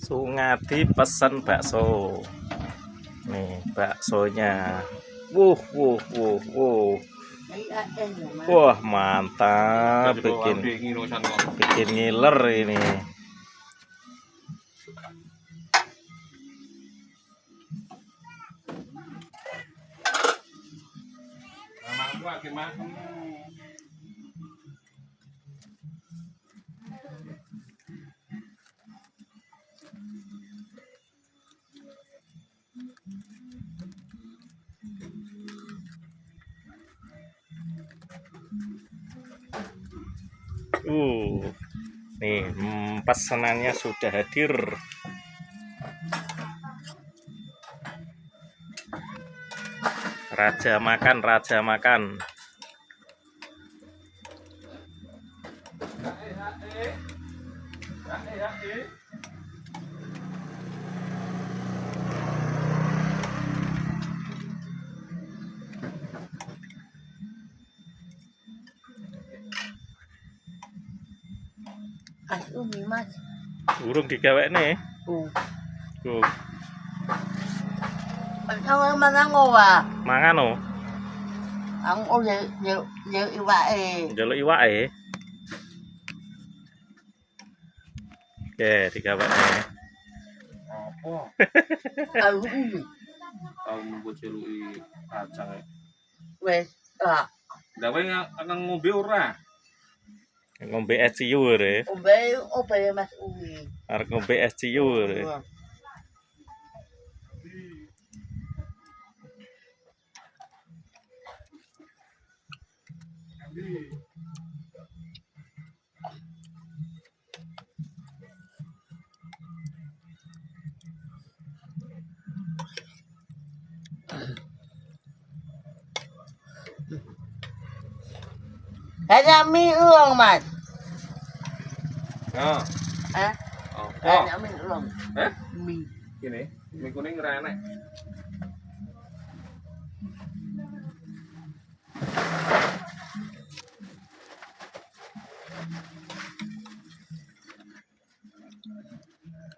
Sungadi pesen bakso. Nih baksonya. Wuh. Wah mantap, bikin ngiler ini. Nih pesanannya sudah hadir. Raja makan. Mas. Urung digawekne. Sao mangan ora? Mangan oh. Aku ya iwake. Njaluk iwake. Oke, digawekne. Apa? Aku ini. Tahu mbok celuki kacang. Wes, Dawe akan ngombe ora? Ngombe es ciur ya. Obe Mas Uwi. Arep ngombe es ciur. Ada mie ulang, Mas. Ya. Ada mie ulang. Mie. Gini, mie kuning ora enek.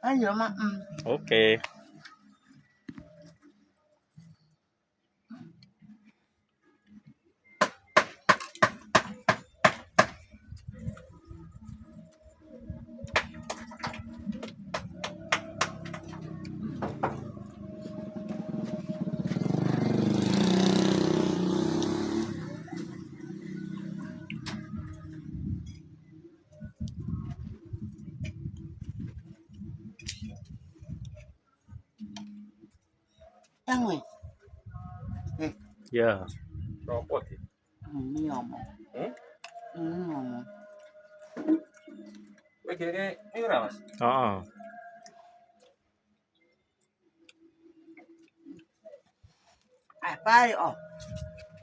Ayo, Mak. Oke. Yang weh. Ya. Ropot. Mie ngomong. Ngomong. Kowe kene mie ora, Mas? Heeh. Apa ya?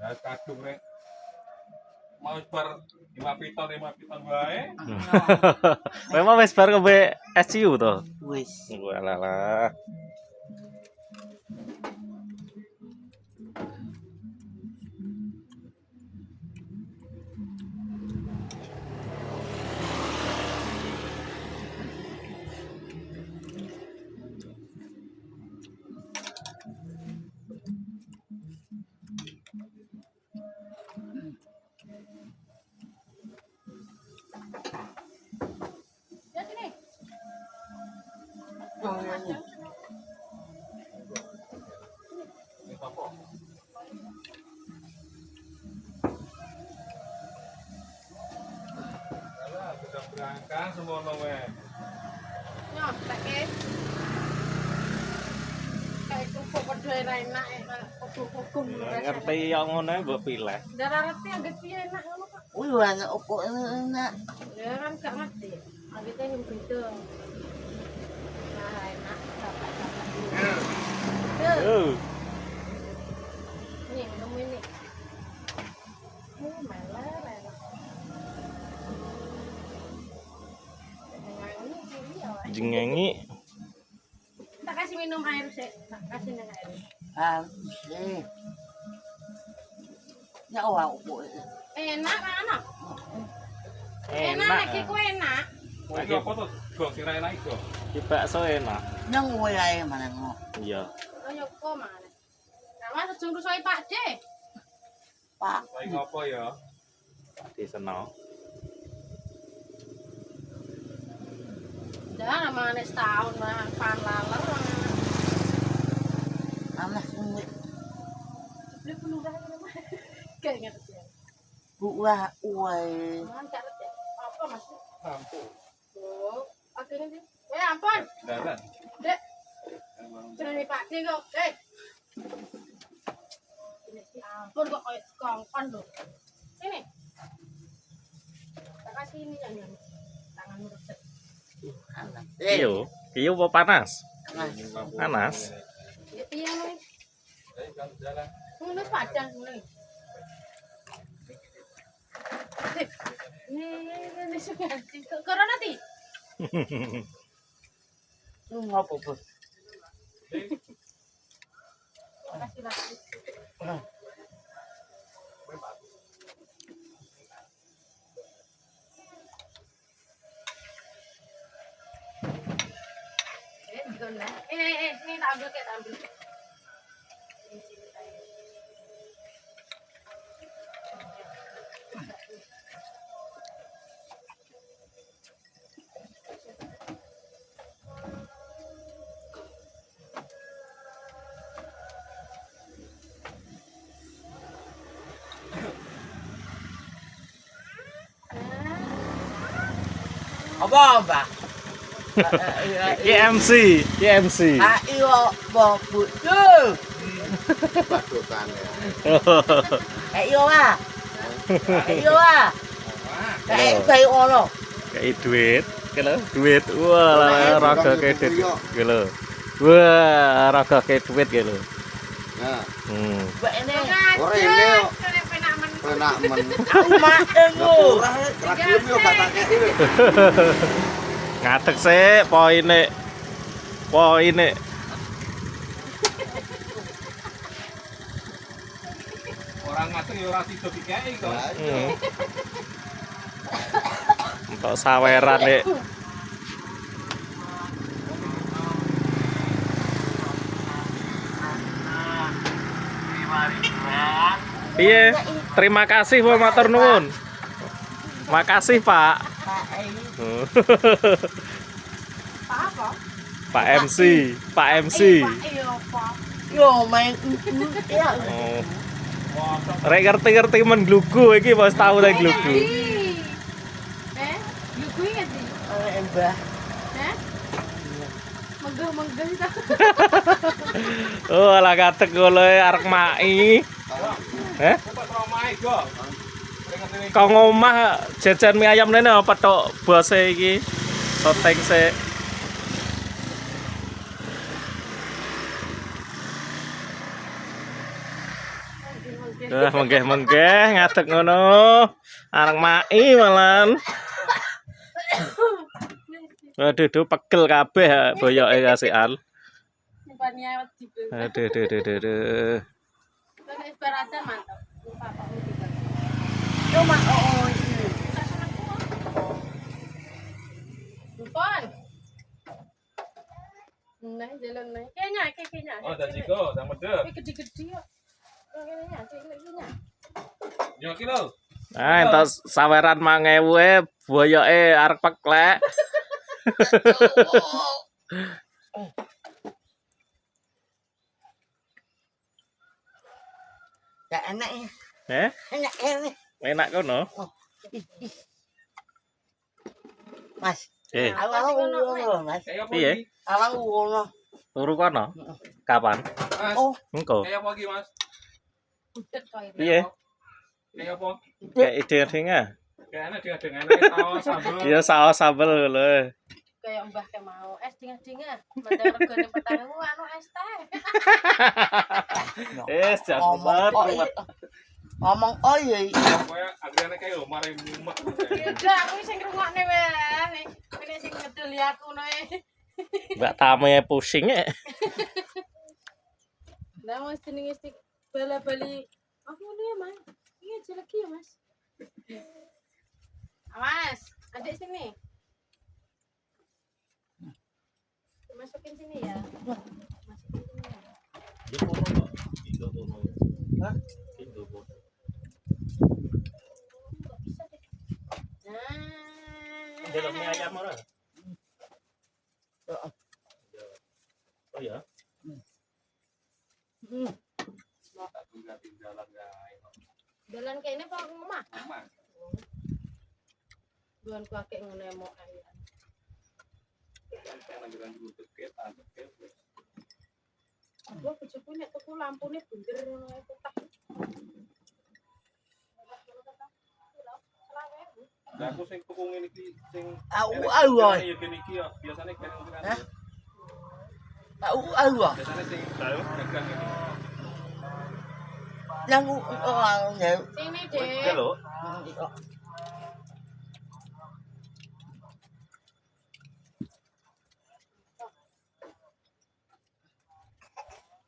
Ya kadung rek. Mau bar 5 piton wae. Memang wis bar ngombe es ciu to. Wes. Walah. Sudah berangkat semono wae. Nyonteke. Kayak kerupuk padha enak kuku-kuku Ngerti yang ngono mbok pilih. Ndara ngerti anggere piye enak ngono kok. Wih, warna opo enak. Ya kan gak ngerti. Anggere yang beda. Nah, enak dapat. Ini minum ini. Meler enak. Jengengi. Tak kasih minum air sih, tak kasih minum air. Sih. Ya opo. Enak kan anak? Enak. Enak lagi ku enak. Iki apa tuh? Go sing ra enak iku. Iki bakso enak. Nang wayahe mana ngo. Iya. Ayo kok mana? Nah, mas aja ngrusoi Pak De. Pak. Lagi ngopo ya? Di seno. Dah namanya setahun lah pan laler. Anak sulit. Beli pelurah ini mah. Kayak ngerti ya. Buah uai. Man karet ya. Apa mas? Lampu. Oh, akhirnya sih. Ampun. Dalan. Dek. Jangan Pak De kok. Ampun kok kayak kongkon loh. Sini. Tak kasih ini jangan. Tangan meresep. Anak. Iyo. Iyo apa panas? Panas. Ya piye ngono. Kan jalan. Ngono padang ngono. Ini suka corona ti. Ngopo, Bos? Kasih lagi. Ini tak ambil kayak tak ambil. Apa, Mbak? KMC, KMC. Ayo, Mbak Butuh. Padukan ya. Ayo, ah. Ayo, ah. Kayak ono. Kayak duit, gitu. Duit. Wah, raga kayak duit, gitu. Wah, raga kayak duit, gitu. Nah, Mbak ini. ora ini yo. Penak men. Penak men. Aku makan lu. Ora gelem yo gak tak kei. Ngadeg sih, poinnya. Poinnya. Orang ngateng ya ora sida dikeki kok. Untuk saweran nih. Iya, terima kasih Pak matur nuwun. Makasih Pak. Apa? Pak MC, Pak MC. Yo main ya. Oh. Rek ngerti-ngerti men glugu iki wis tau ta glugu. Glugu inget sih. Mbah. Menggah itu. Oh, ala katek ngono arek mai. Heh? Kok omahe go. Kau ngomah jajan mie ayam nene apa tok bose iki? Soteng se. Menggeh ngadeg ngono. Arek mai malan. Waduh, pegel kabeh boyoke kasihan. Nyimpannya wedi. Aduh. Tapi ibaratnya mantap. Papa udah. Cuma ini. Pon. Nah, jalan naik. Kayaknya. Oh, dah jiko, dah medep. Gede-gede kok. Kayaknya, kayaknya. Yo kilo. Nah, entuk saweran 1000 boyoke arek peklek. Ya enak ya. Enak Enak. kono. Mas. Awang Awang Mas. Kayak apa Piye? iki? Awang ngono. Turu kono. Kapan? Mas. Oh, Engko. Kayak apa iki, Mas? Budet kok ini. Piye? Kayak apa? Kayak ide-idenya. Kayak enak dengan saus sambel. Iya saus sambel lho. Kayak mbah ke mau es dingin-dingin. Mandang regane petangmu anu es teh. Jangan banget. Ngomong oh iya. Kayak agrene kayak lho mari mumak. Udah, aku sing ngrungokne wae. Ini sing ngedeli aku noe. Mbak tamu pusing ya. Lah mas jenenge stik bala-bali. Apa ini ya, Mas? Ini aja lagi ya, Mas. Mas, adik sini. sini ya. Masukin sini ya. Dia foto kok. Indo foto. Hah? Indo foto. Kok bisa deh. Nah. Dalam mie ayam ora? Heeh. Oh ya. Aku nggak tinggalan guys. Jalan kayak ini pak rumah. Mama. Duan kakek ngenemok ayam. Saya lagi lanjut deket. Gua kecupunya tuh lampu nih bunder itu tak. Nah, aku sing tuku ngene iki sing Au oi. ya gini iki ya biasane kan Hah? Au oi. biasane sing Tahu? dagang ini. Yang orang ya. Sini Iya deh. lho.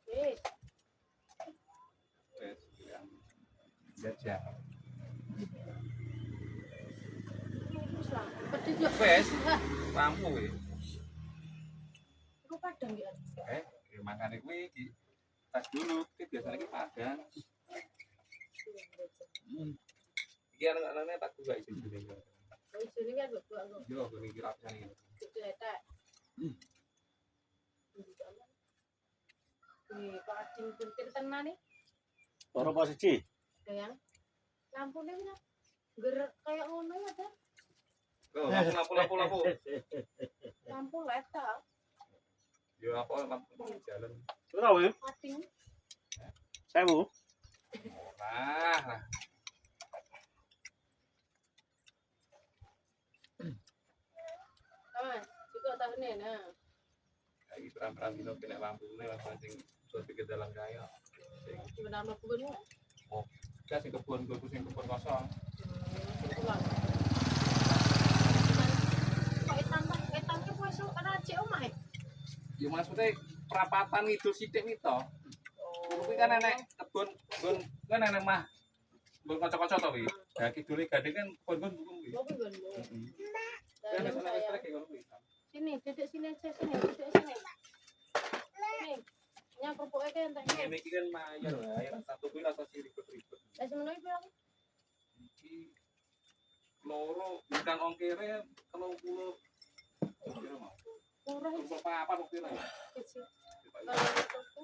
Wis. Wes jajan. Wis lah. Pedih yo. Wes. Hah, Lampu wis. aku padang ya. Ya makane kuwi iki tas dulu iki biasane iki padang. Iki anak-anaknya tak buka isi dulu. Wis ini kan gua aku. Yo gini kira apa nih? Itu eta. Nih, pacing penting tenan nih. Ora posisi. Sayang. Lampunya mana? Gerak kayak ngono ya, Dah. Loh, lampu. Lampu leta. Yo apa lampu jalan. Tahu ya? Pacing. 1000. Nah. Aman, juga tahun ini nah. Lagi terang-terang dino kena lampu nih langsung sing suatu ke dalam kaya. Sing Sebenarnya kebun ya. kan sing kebun kosong. Pulang. Kok etan ke besok ana cek omah e. Ya maksudnya perapatan itu sithik itu. Kuwi kan enek kebun kan enek mah. Kebun kanca-kanca to kuwi. Lah kidule gade kan kebun kuwi. Kok kebun lu. Kan Dalam ana saya. listrik kayak ngono kuwi. Sini, duduk sini aja sini, duduk sini. Sini. Nya kerupuknya kan entek. Ini iki kan mayar lah, yang satu kuwi rasa sih ribet-ribet. Lah semono iki berapa? Iki loro bukan ongkirnya 30 kira mau. Murah iki. Apa ongkirnya ya? Kecil. Kalau itu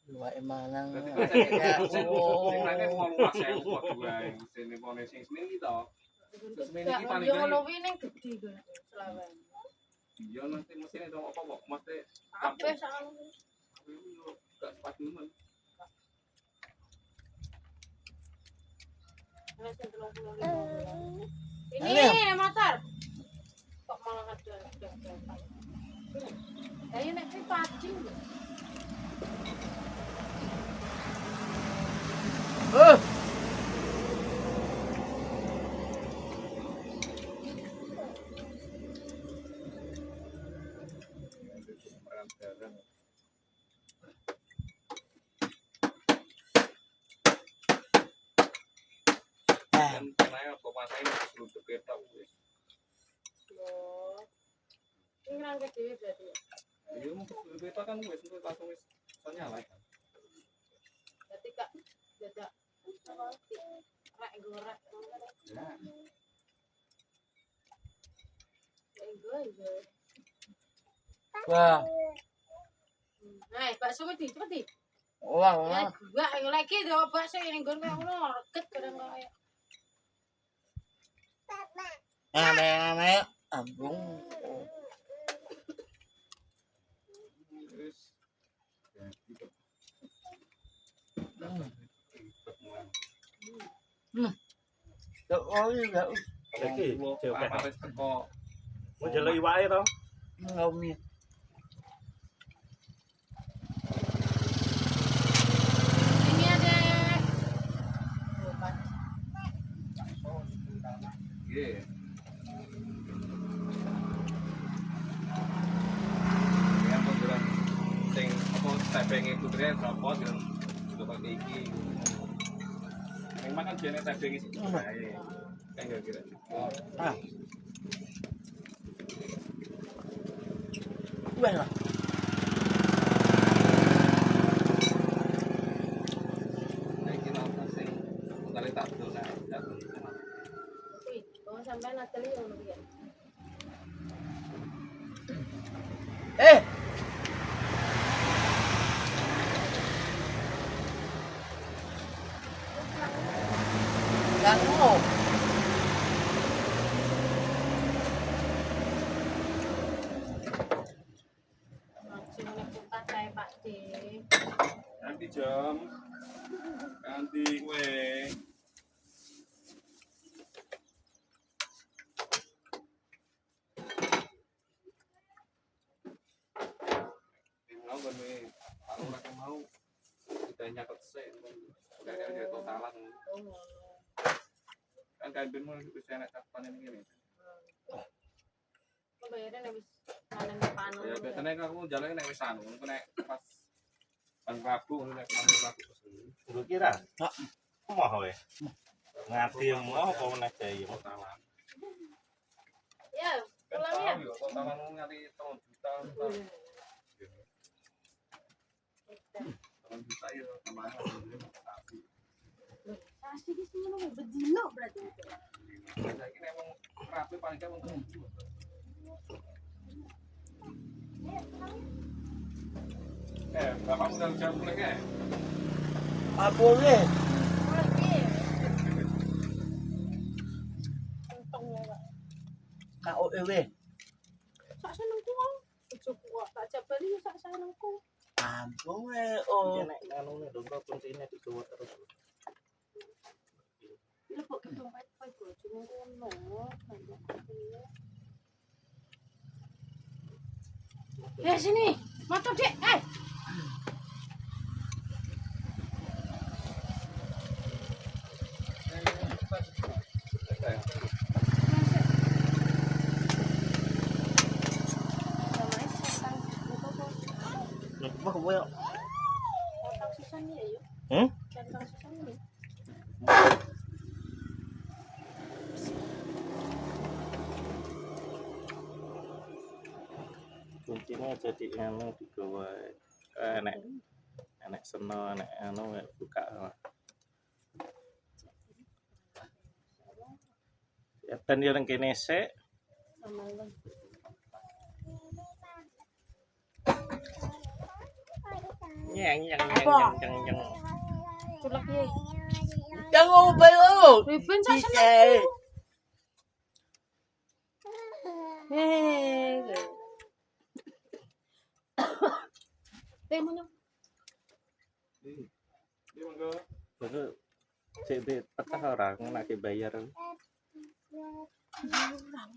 Dua emanang. Berarti Ya, kan sing oh. nangke mau luas ya kok dua sing pone sing semene to. Semene iki paling yo gede. ngono kuwi ning gedhi kok selawen. Iya nanti mesinnya dong apa kok mesti Kabeh sakno. yo gak sepatu men. Ana sing 35. Ini motor. Kok malah ada. Ayo nek iki pacing. Kan kenanya kok pasain sebelum deket tau wis. Loh. Ini ngerangke dhewe berarti. Iya mau sebelum deket kan wis untuk langsung wis nyala kan. Berarti Kak dadak rek gorek. Ya. Enggak. Wah, Nah, bakso di cepet di. wah, Ya, wah. gua lagi do bakso yang nggon kayak ngono, reget kadang kayak. Ame, abung. Wis. Ya gitu. Oh iya, Iki, jauh Apa kan. wis teko Mau jelek iwake to. ngomnya. Ini ada Nggih. Ya program sing apa tapinge kutre copot yo sudah pakai iki. Yang makan jene tapinge sih. Kayak kira. Ah, Wes lah. Iki nonton sing kali tak dol nek. Wih, kalau sampai Natalie ngono ya. Eh. Ganggu. Masih menepukkan kayak Pak D. Ganti jam. Ganti kowe. Mau kan nih, kalau lagi mau kita nyatet sih, udah ada totalan. Oh, ngono. Kan kayak bin mau bisa enak catatan ini. Lo bayarnya habis panen panu. Ya biasanya kan aku jalan nek wis anu, aku nek pas ban Rabu nek pas Rabu. Gue kira, mau we, ngati yang mau apa menaik jaya mau Totalan. Ya, Kan pulang ya. tahu yo, totalan nganti 3 juta. 3 juta yo tambahan tapi. Kasih di sini lo bedino berarti. Saiki nek wong rapi paling kan wong 7. Bapak udah jam mulai ya? Ah boleh. Lagi. Kentongnya Pak. Kau ewe. Sak senengku kok. Cukup kok tak jabali sak senengku. Ampun we. Oh. nek anu nih dong kuncinya dibawa terus. Lu kok dompet kowe bojone ngono. Ya sini, motor Dek. Wah, gue Otang sisanya ya yuk. Centang sisanya. kuncinya jadi anu digawa enek seno enek anu buka. Ya ben yo nang kene sik. Sama lu. Nyeng. Culek ye. Jangan bayo. Riben sak Cicek. senengku. Hei. Mana? Ini monggo. Terus cek di petah ora ngenake bayar.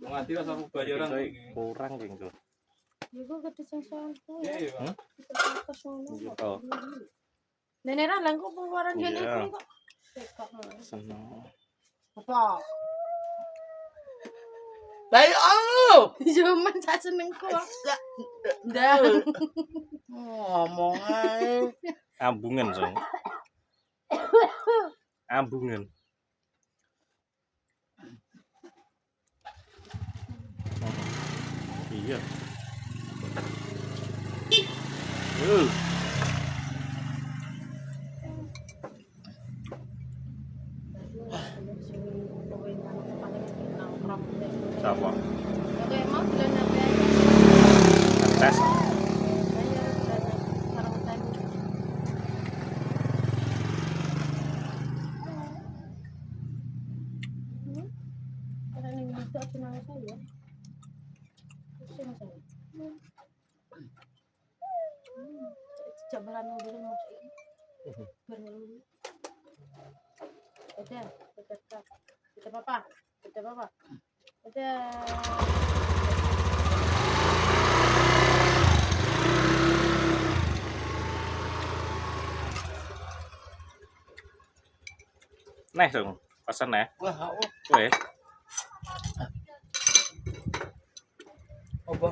Nganti rasa aku bayaran iki. Kurang kengko. Iku gede sing-singku ya. Iya, Pak. Kita sono. Iya. Nenek ra langku pengeluaran Iya. jane kok. Tekok ngono. Seneng. Apa? Bayo anu. Cuman sak senengku. Dah. Ngomong ae. Ambungan song. Ambungan. Iya. Siapa? Oke, mau bilang apa aja? Tes. Bayar sekarang tadi. Karena ini bisa kenal saya. Pusing saya. Jabalan dulu mau ini. Baru. Udah, kita papa. Udah. Neh dong, pesen neh. Wah, aku Kowe. apa?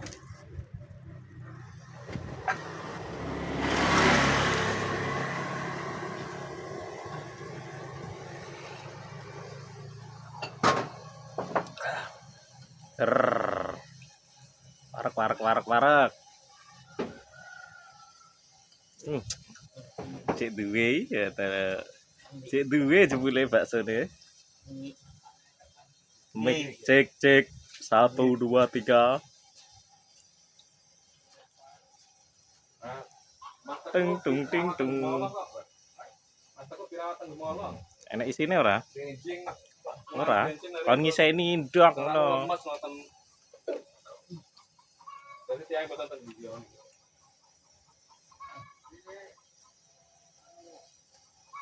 Warak. Cek duwe ya cek duwe jebule baksone. Mik cek 1 2 3. Tung tung ting tung. Enak isine ora? Ora. Kon ngiseni ndok ngono. Jadi tiang boten ten video.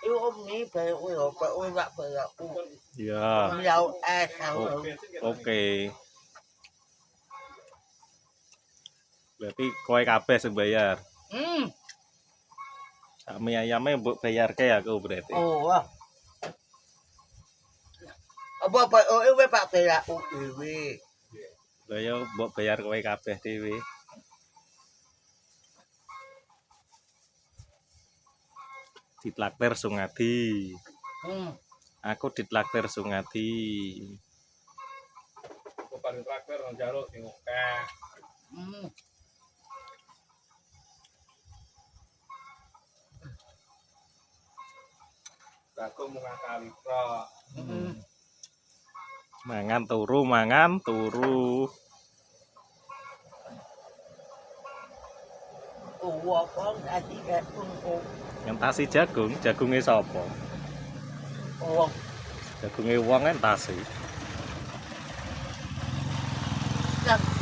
Yêu ông ní về ôi ôi bạc về aku. Ya. Liao sao Oke. Berarti kowe kabeh sing bayar. Sami ayame mbok bayarke aku berarti. Ồ. Apa ôi ôi bạc về aku dewe. Lah ya mbok bayar kowe kabeh dhewe. Ditlaktir Sungadi. Aku ditlaktir Sungadi. Aku paling traktir nang jaluk sing akeh. Aku mau ngakali pro. Mangan turu. Ủa con đã chỉ đẹp con. Ngentasi jagunge sapa? Ủa. Jagunge wong entasi.